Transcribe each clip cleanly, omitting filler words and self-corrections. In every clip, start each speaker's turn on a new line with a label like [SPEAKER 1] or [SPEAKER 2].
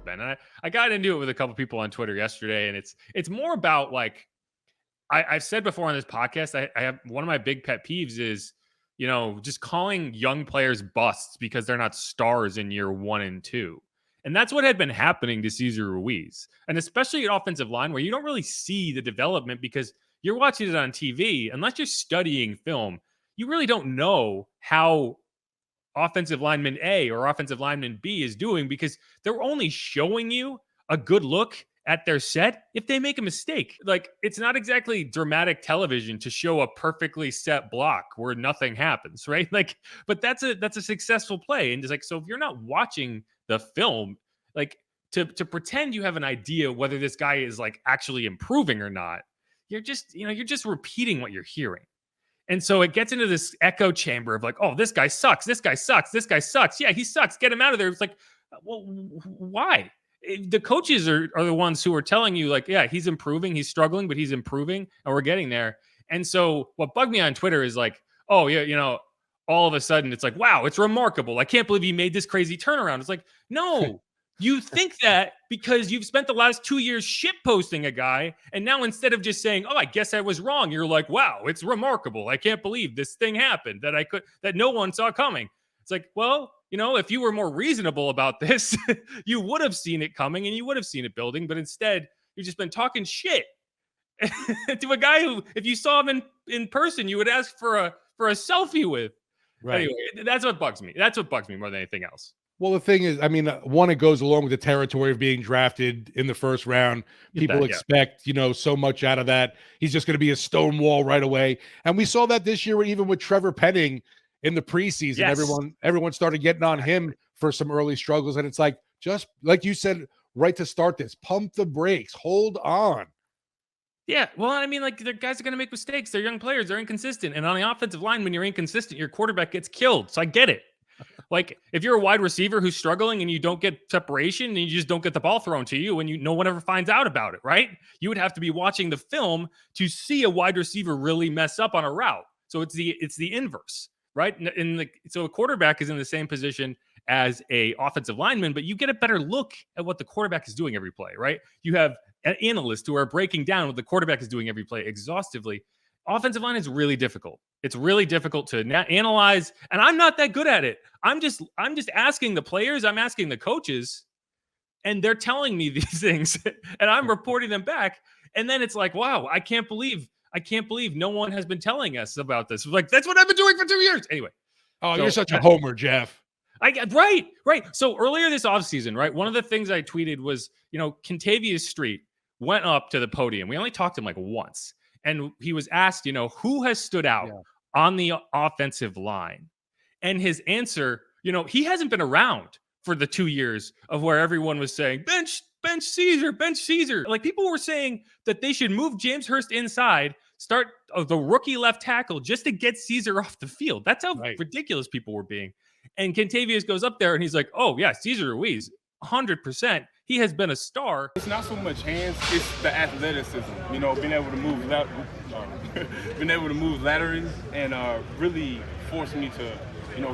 [SPEAKER 1] development. And I got into it with a couple people on Twitter yesterday, and it's more about like I've said before on this podcast, I have one of my big pet peeves is, just calling young players busts because they're not stars in year 1 and 2. And that's what had been happening to Cesar Ruiz. And especially at offensive line where you don't really see the development because you're watching it on TV. Unless you're studying film, you really don't know how offensive lineman A or offensive lineman B is doing because they're only showing you a good look at their set if they make a mistake. Like, it's not exactly dramatic television to show a perfectly set block where nothing happens, right? Like, but that's a successful play. And it's like, so if you're not watching the film, like to pretend you have an idea whether this guy is like actually improving or not, you're just repeating what you're hearing. And so it gets into this echo chamber of like, oh, this guy sucks. This guy sucks. This guy sucks. Yeah, he sucks. Get him out of there. It's like, well, why? The coaches are the ones who are telling you like, yeah, he's improving. He's struggling, but he's improving and we're getting there. And so what bugged me on Twitter is like, oh, yeah, all of a sudden it's like, wow, it's remarkable. I can't believe he made this crazy turnaround. It's like, no, you think that because you've spent the last 2 years shit posting a guy. And now instead of just saying, oh, I guess I was wrong, you're like, wow, it's remarkable. I can't believe this thing happened that no one saw coming. It's like, well, if you were more reasonable about this, you would have seen it coming and you would have seen it building. But instead, you've just been talking shit to a guy who, if you saw him in person, you would ask for a selfie with. Right. Anyway, that's what bugs me. That's what bugs me more than anything else.
[SPEAKER 2] Well, the thing is, I mean, one, it goes along with the territory of being drafted in the first round. People expect, so much out of that. He's just going to be a stonewall right away. And we saw that this year, even with Trevor Penning in the preseason. Yes. Everyone started getting on him for some early struggles. And it's like, just like you said, right to start this, pump the brakes, hold on.
[SPEAKER 1] Yeah, well, I mean, like, the guys are going to make mistakes. They're young players. They're inconsistent. And on the offensive line, when you're inconsistent, your quarterback gets killed. So I get it. Like, if you're a wide receiver who's struggling and you don't get separation and you just don't get the ball thrown to you and no one ever finds out about it, right? You would have to be watching the film to see a wide receiver really mess up on a route. So it's the inverse, right? So a quarterback is in the same position as a offensive lineman, but you get a better look at what the quarterback is doing every play, right? You have analysts who are breaking down what the quarterback is doing every play exhaustively. Offensive line is really difficult. It's really difficult to analyze, and I'm not that good at it. I'm just asking the players, I'm asking the coaches, and they're telling me these things, and I'm reporting them back. And then it's like, wow, I can't believe no one has been telling us about this. Like, that's what I've been doing for 2 years. Anyway.
[SPEAKER 2] Oh, you're such a homer, Jeff.
[SPEAKER 1] Right. So earlier this offseason, right, one of the things I tweeted was, Kentavious Street went up to the podium. We only talked to him like once. And he was asked, who has stood out on the offensive line? And his answer, he hasn't been around for the 2 years of where everyone was saying, bench Cesar. Like, people were saying that they should move James Hurst inside, start the rookie left tackle just to get Cesar off the field. That's how ridiculous people were being. And Kentavious goes up there and he's like, oh, yeah, Cesar Ruiz, 100%. He has been a star.
[SPEAKER 3] It's not so much hands, it's the athleticism. Being able to move laterally and really force me to,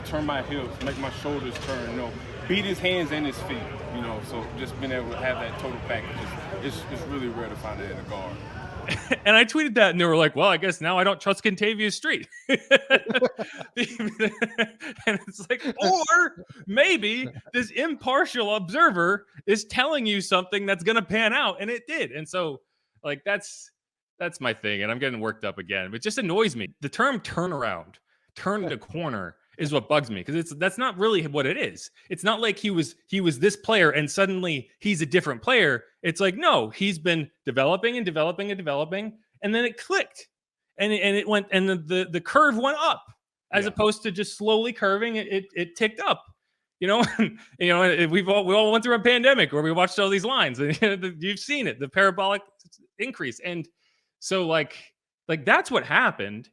[SPEAKER 3] turn my hips, make my shoulders turn, beat his hands and his feet, So just being able to have that total package, it's really rare to find it in a guard.
[SPEAKER 1] And I tweeted that, and they were like, well, I guess now I don't trust Kentavious Street. And it's like, or maybe this impartial observer is telling you something that's going to pan out, and it did. And so, like, that's my thing, and I'm getting worked up again. It just annoys me. The term turnaround, turn the corner, is what bugs me, because that's not really what it is. It's not like he was this player and suddenly he's a different player. It's like, no, he's been developing and developing and developing, and then it clicked, and it went, and the curve went up as opposed to just slowly curving. It ticked up. We all went through a pandemic where we watched all these lines, and you've seen it, the parabolic increase, and so like that's what happened.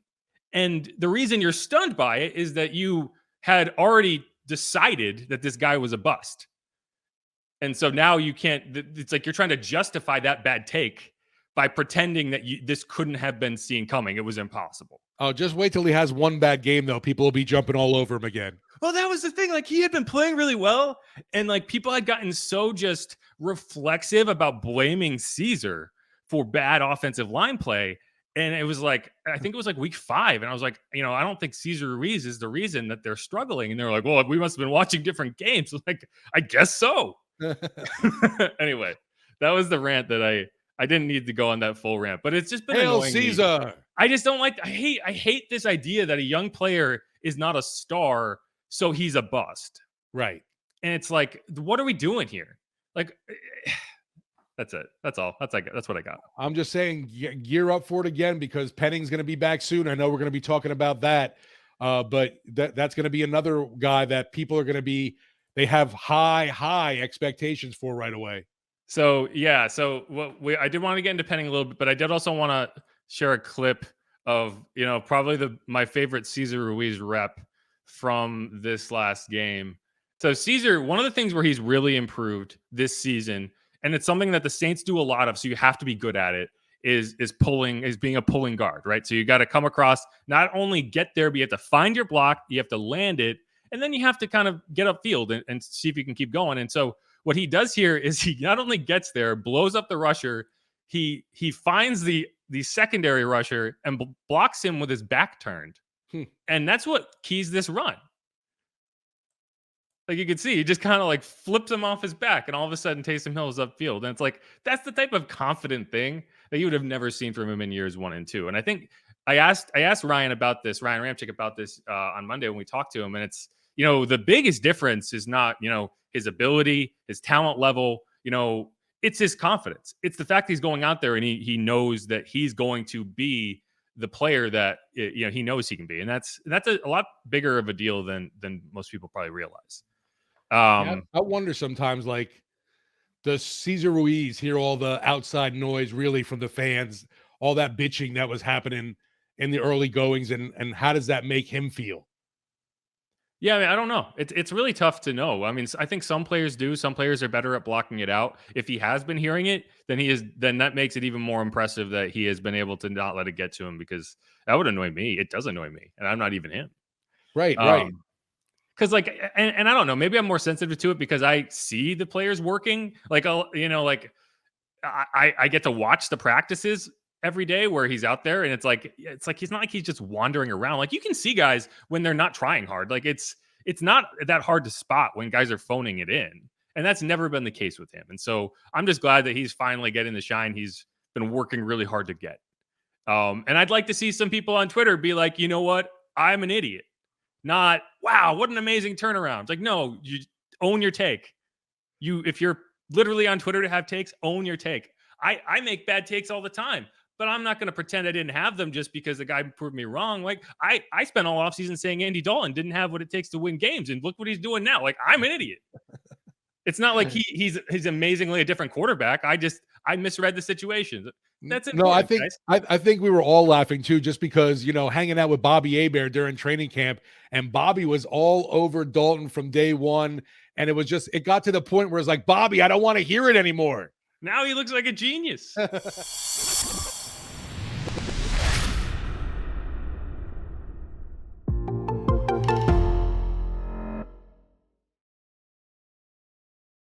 [SPEAKER 1] And the reason you're stunned by it is that you had already decided that this guy was a bust. And so now you can't, it's like you're trying to justify that bad take by pretending that this couldn't have been seen coming. It was impossible.
[SPEAKER 2] Oh, just wait till he has one bad game, though. People will be jumping all over him again.
[SPEAKER 1] Well, that was the thing. Like, he had been playing really well, and like people had gotten so just reflexive about blaming Cesar for bad offensive line play. And it was like, I think it was like week 5. And I was like, I don't think Cesar Ruiz is the reason that they're struggling. And they're like, well, we must have been watching different games. Like, I guess so. Anyway, that was the rant that I didn't need to go on that full rant, but it's just been
[SPEAKER 2] Hail
[SPEAKER 1] annoying
[SPEAKER 2] Cesar.
[SPEAKER 1] me. I just don't like, I hate this idea that a young player is not a star, so he's a bust.
[SPEAKER 2] Right.
[SPEAKER 1] And it's like, what are we doing here? Like, that's it. That's all. That's what I got.
[SPEAKER 2] I'm just saying, gear up for it again, because Penning's going to be back soon. I know we're going to be talking about that, but that's going to be another guy that people are going to they have high expectations for right away.
[SPEAKER 1] So yeah, I did want to get into Penning a little bit, but I did also want to share a clip of probably my favorite Cesar Ruiz rep from this last game. So Cesar, one of the things where he's really improved this season, and it's something that the Saints do a lot of, so you have to be good at it, is being a pulling guard, right? So you got to come across, not only get there, but you have to find your block, you have to land it, and then you have to kind of get upfield and see if you can keep going. And so what he does here is he not only gets there, blows up the rusher, he finds the secondary rusher and blocks him with his back turned. And that's what keys this run. Like you can see, he just kind of like flips him off his back, and all of a sudden Taysom Hill is upfield. And it's like, that's the type of confident thing that you would have never seen from him in years 1 and 2. And I think I asked Ryan Ramczyk about this on Monday when we talked to him. And it's, the biggest difference is not, his ability, his talent level, it's his confidence. It's the fact that he's going out there and he knows that he's going to be the player that, he knows he can be. And that's a lot bigger of a deal than most people probably realize.
[SPEAKER 2] I wonder sometimes, like, does Cesar Ruiz hear all the outside noise really from the fans, all that bitching that was happening in the early goings, and how does that make him feel?
[SPEAKER 1] Yeah, I mean, I don't know. It's really tough to know. I mean, I think some players do. Some players are better at blocking it out. If he has been hearing it, then that makes it even more impressive that he has been able to not let it get to him, because that would annoy me. It does annoy me, and I'm not even him.
[SPEAKER 2] Right.
[SPEAKER 1] Because and I don't know, maybe I'm more sensitive to it because I see the players working. Like, I get to watch the practices every day where he's out there, and it's like he's not like he's just wandering around. Like, you can see guys when they're not trying hard. Like, it's not that hard to spot when guys are phoning it in, and that's never been the case with him. And so I'm just glad that he's finally getting the shine he's been working really hard to get. And I'd like to see some people on Twitter be like, you know what, I'm an idiot. Not, wow, what an amazing turnaround. It's like, no, you own your take. If you're literally on Twitter to have takes, own your take. I make bad takes all the time, but I'm not going to pretend I didn't have them just because the guy proved me wrong. Like, I spent all offseason saying Andy Dalton didn't have what it takes to win games, and look what he's doing now. Like, I'm an idiot. It's not like he's amazingly a different quarterback. I misread the situation. That's it.
[SPEAKER 2] No, I think we were all laughing too, just because, hanging out with Bobby Hebert during training camp, and Bobby was all over Dalton from day one. And it got to the point where it's like, Bobby, I don't want to hear it anymore.
[SPEAKER 1] Now he looks like a genius.